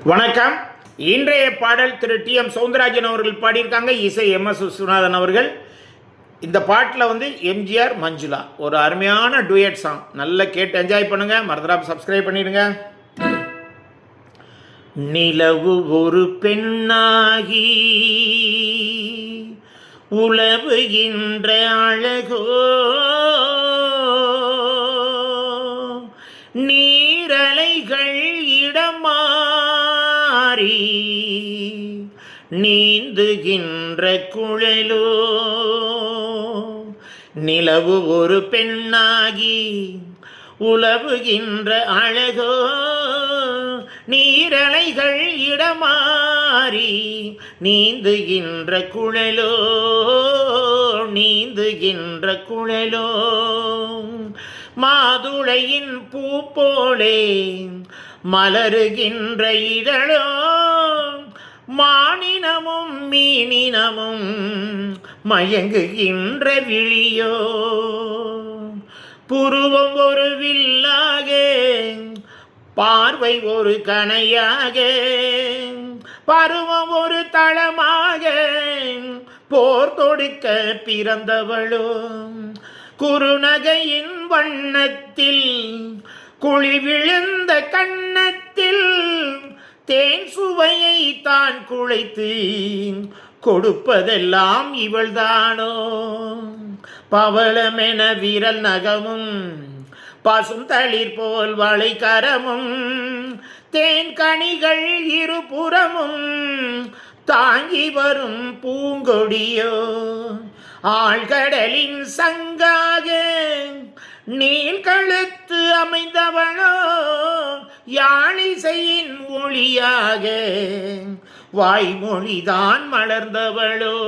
வணக்கம். இன்றைய பாடல் திரு டி.எம். சௌந்தரராஜன் அவர்கள் பாடியிருக்காங்க. இசை எம்.எஸ். விஸ்வநாதன் அவர்கள். இந்த பாட்டில் எம்ஜிஆர் மஞ்சுளா ஒரு அருமையான டூயட் சாங். நல்லா கேட்டு என்ஜாய் பண்ணுங்க. மறந்துடாம சப்ஸ்கிரைப் பண்ணிடுங்க. நிலவு ஒரு பெண்ணாகி உலவுகின்ற அழகோ, நீரலைகள் இடமாறி நீந்துகின்ற குழலோ. நிலவு ஒரு பெண்ணாகி உலவுகின்ற அழகோ, நீரலைகள் இடமாறி நீந்துகின்ற குழலோ, நீந்துகின்ற குழலோ. மாதுளையின் பூ போலே மலருகின்ற இதழோ, மானினமும் மீனினமும் மயங்குகின்ற விழியோ. புருவம் ஒரு வில்லாக, பார்வை ஒரு கணையாக, பருவம் ஒரு தளமாக போர் தொடுக்க பிறந்தவளோ. குறுநகையின் வண்ணத்தில் குழி விழுந்த கன்னத்தில் தேன் சுவையை தான் குழைத்து கொடுப்பதெல்லாம் இவள்தானோ. பவளமென விரல் நகமும் பசும் தளிர் போல் வளைக்கரமும் தேன் கனிகள் இருபுறமும் தாங்கி வரும் பூங்கொடியோ. ஆழ்கடலின் சங்காக நீள் கழுத்து அமைந்தவளோ, யாழிசையின் ஒளியாக வாய்மொழிதான் மலர்ந்தவளோ.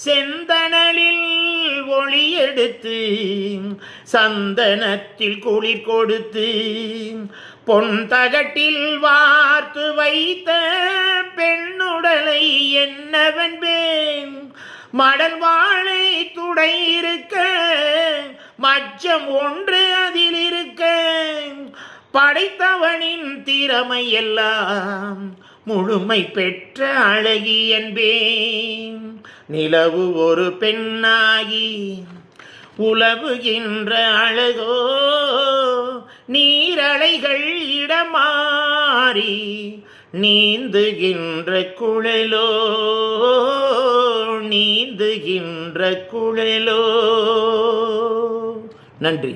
செந்தணலில் ஒளி எடுத்து சந்தனத்தில் குளிர் கொடுத்து பொன் தகட்டில் வார்த்து வைத்த பெண்ணுடலை என்னவென்பேன். மடல் வாழை துடை இருக்க மச்சம் ஒன்று அதில் இருக்க, படைத்தவனின் திறமை எல்லாம் முழுமை பெற்ற அழகி என்பேன். நிலவு ஒரு பெண்ணாகி உலவுகின்ற அழகோ, நீரலைகள் இடமாறி நீந்துகின்ற குழலோ, நீந்துகின்ற குழலோ. நன்றி.